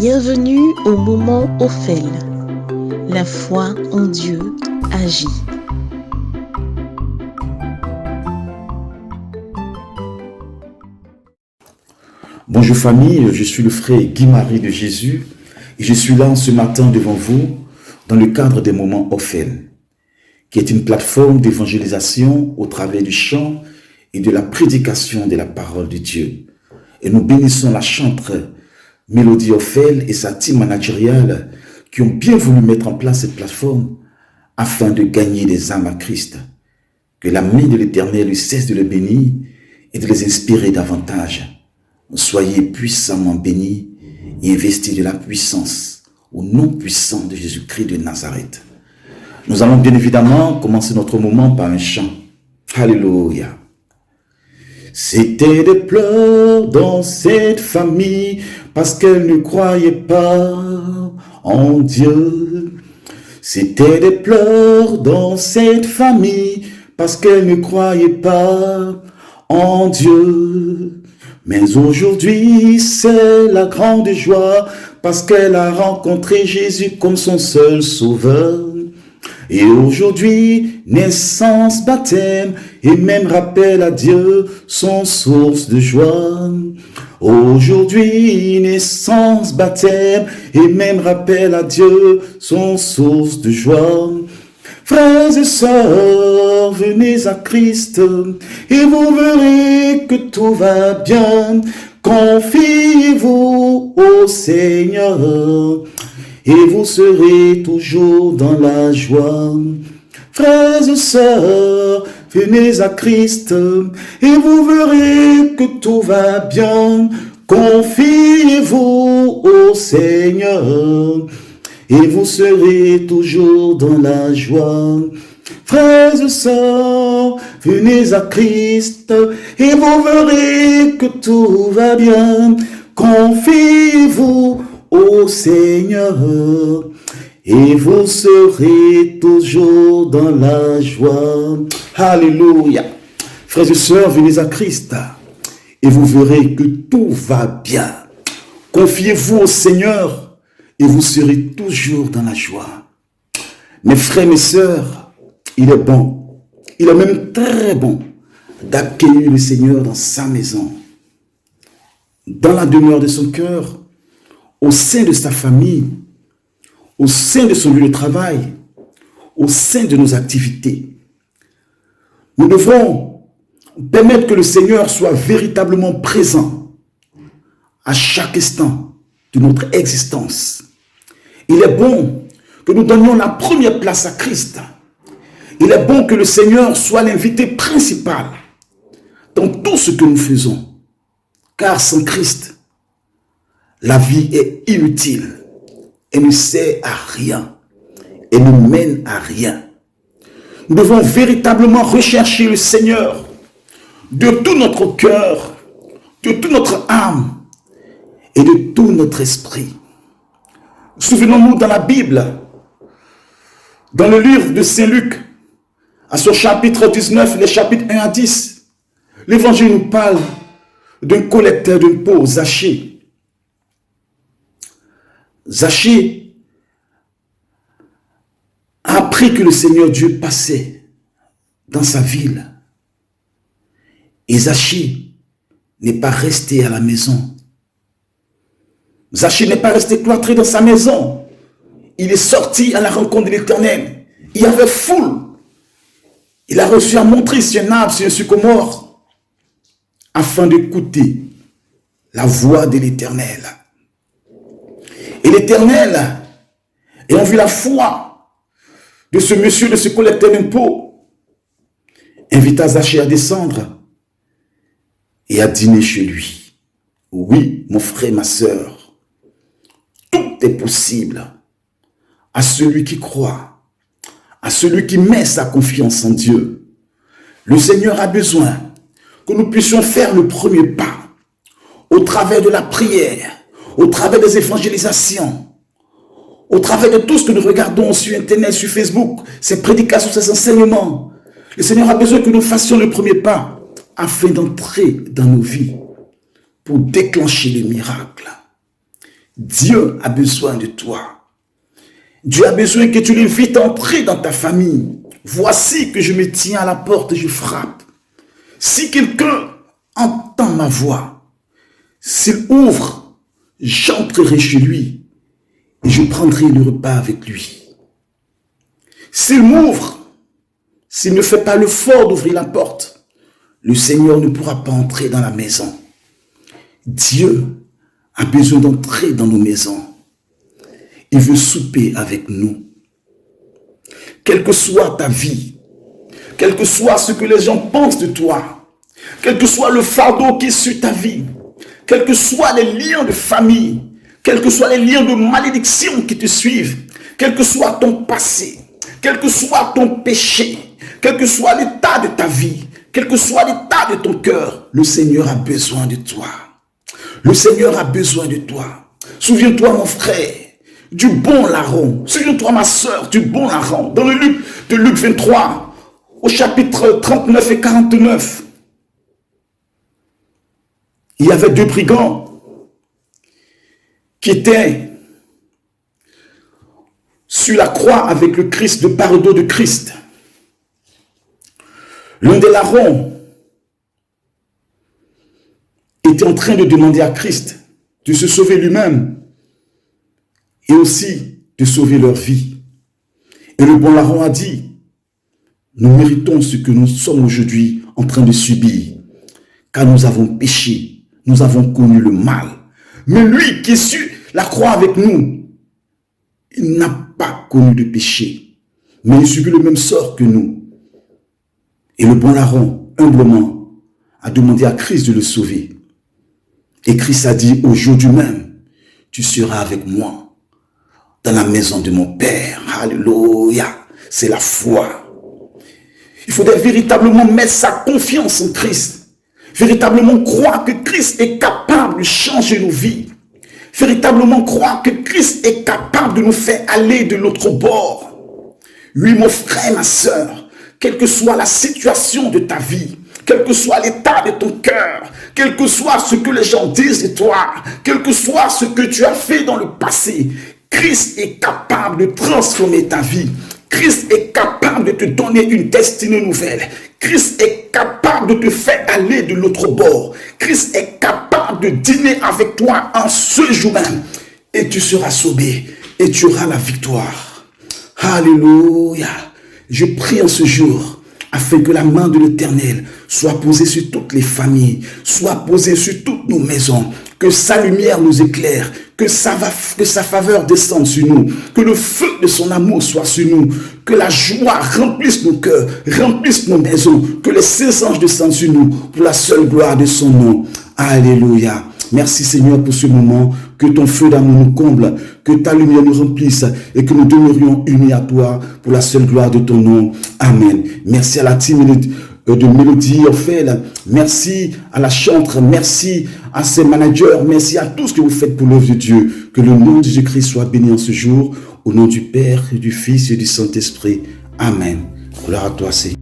Bienvenue au moment Ophel. La foi en Dieu agit. Bonjour famille, je suis le frère Guy-Marie de Jésus et je suis là ce matin devant vous dans le cadre des moments Ophel, qui est une plateforme d'évangélisation au travers du chant et de la prédication de la parole de Dieu. Et nous bénissons la chanteuse Mélodie Ophel et sa team managériale qui ont bien voulu mettre en place cette plateforme afin de gagner des âmes à Christ. Que la main de l'Éternel cesse de les bénir et de les inspirer davantage. Soyez puissamment bénis et investis de la puissance au nom puissant de Jésus-Christ de Nazareth. Nous allons bien évidemment commencer notre moment par un chant. Alléluia. C'était des pleurs dans cette famille parce qu'elle ne croyait pas en Dieu. C'était des pleurs dans cette famille parce qu'elle ne croyait pas en Dieu. Mais aujourd'hui, c'est la grande joie parce qu'elle a rencontré Jésus comme son seul sauveur. Et aujourd'hui, naissance, baptême et même rappel à Dieu sont source de joie. Aujourd'hui, naissance, baptême et même rappel à Dieu sont source de joie. Frères et sœurs, venez à Christ et vous verrez que tout va bien. Confiez-vous au Seigneur et vous serez toujours dans la joie. Frères et sœurs, venez à Christ et vous verrez que tout va bien. Confiez-vous au Seigneur et vous serez toujours dans la joie. Frères et sœurs, venez à Christ et vous verrez que tout va bien. Confiez-vous au Seigneur et vous serez toujours dans la joie. Alléluia. Frères et sœurs, venez à Christ et vous verrez que tout va bien. Confiez-vous au Seigneur et vous serez toujours dans la joie. Mes frères, mes sœurs, il est bon, il est même très bon d'accueillir le Seigneur dans sa maison, dans la demeure de son cœur, au sein de sa famille, au sein de son lieu de travail, au sein de nos activités. Nous devrons permettre que le Seigneur soit véritablement présent à chaque instant de notre existence. Il est bon que nous donnions la première place à Christ. Il est bon que le Seigneur soit l'invité principal dans tout ce que nous faisons. Car sans Christ, la vie est inutile. Elle ne sert à rien. Elle ne mène à rien. Nous devons véritablement rechercher le Seigneur de tout notre cœur, de toute notre âme et de tout notre esprit. Souvenons-nous dans la Bible, dans le livre de Saint Luc, à son chapitre 19, les chapitres 1 à 10, l'évangile nous parle d'un collecteur d'impôts, Zachée. Zachée a appris que le Seigneur Dieu passait dans sa ville. Et Zachée n'est pas resté à la maison. Zachée n'est pas resté cloîtré dans sa maison. Il est sorti à la rencontre de l'Éternel. Il y avait foule. Il a reçu à montrer sur un arbre, sur un sycomore, afin d'écouter la voix de l'Éternel. Et l'Éternel, ayant vu la foi de ce monsieur, de ce collecteur d'impôts, invita Zachée à descendre et à dîner chez lui. Oui, mon frère, ma sœur, tout est possible à celui qui croit, à celui qui met sa confiance en Dieu. Le Seigneur a besoin que nous puissions faire le premier pas au travers de la prière, au travers des évangélisations, au travers de tout ce que nous regardons sur Internet, sur Facebook, ces prédications, ces enseignements. Le Seigneur a besoin que nous fassions le premier pas afin d'entrer dans nos vies pour déclencher les miracles. Dieu a besoin de toi. Dieu a besoin que tu l'invites à entrer dans ta famille. Voici que je me tiens à la porte et je frappe. Si quelqu'un entend ma voix, s'il ouvre, j'entrerai chez lui et je prendrai le repas avec lui. S'il m'ouvre, s'il ne fait pas l'effort d'ouvrir la porte, le Seigneur ne pourra pas entrer dans la maison. Dieu a besoin d'entrer dans nos maisons. Il veut souper avec nous. Quelle que soit ta vie, quel que soit ce que les gens pensent de toi, quel que soit le fardeau qui est sur ta vie, quels que soient les liens de famille, quels que soient les liens de malédiction qui te suivent, quel que soit ton passé, quel que soit ton péché, quel que soit l'état de ta vie, quel que soit l'état de ton cœur, le Seigneur a besoin de toi. Le Seigneur a besoin de toi. Souviens-toi, mon frère, du bon larron. Souviens-toi, ma soeur, du bon larron. Dans le Luc 23, au chapitre 39 et 49, il y avait deux brigands qui étaient sur la croix avec le Christ, le pardon de Christ. L'un des larrons était en train de demander à Christ de se sauver lui-même et aussi de sauver leur vie. Et le bon larron a dit, nous méritons ce que nous sommes aujourd'hui en train de subir, car nous avons péché, nous avons connu le mal. Mais lui qui est sur la croix avec nous, il n'a pas connu de péché, mais il subit le même sort que nous. Et le bon larron, humblement, a demandé à Christ de le sauver. Et Christ a dit, aujourd'hui même, tu seras avec moi dans la maison de mon Père. Alléluia. C'est la foi. Il faudrait véritablement mettre sa confiance en Christ. Véritablement croire que Christ est capable de changer nos vies. Véritablement croire que Christ est capable de nous faire aller de l'autre bord. Oui, mon frère, ma soeur, quelle que soit la situation de ta vie, quel que soit l'état de ton cœur, quel que soit ce que les gens disent de toi, quel que soit ce que tu as fait dans le passé, Christ est capable de transformer ta vie. Christ est capable de te donner une destinée nouvelle. Christ est capable de te faire aller de l'autre bord. Christ est capable de dîner avec toi en ce jour même. Et tu seras sauvé et tu auras la victoire. Alléluia. Je prie en ce jour afin que la main de l'Éternel soit posée sur toutes les familles, soit posée sur toutes nos maisons, que sa lumière nous éclaire, que sa faveur descende sur nous, que le feu de son amour soit sur nous, que la joie remplisse nos cœurs, remplisse nos maisons, que les saints anges descendent sur nous pour la seule gloire de son nom. Alléluia. Merci Seigneur pour ce moment, que ton feu d'amour nous comble, que ta lumière nous remplisse et que nous demeurions unis à toi pour la seule gloire de ton nom. Amen. Merci à la team de Mélodie Orphel, merci à la chantre, merci à ses managers, merci à tout ce que vous faites pour l'œuvre de Dieu. Que le nom de Jésus-Christ soit béni en ce jour, au nom du Père, et du Fils et du Saint-Esprit. Amen. Gloire à toi, Seigneur.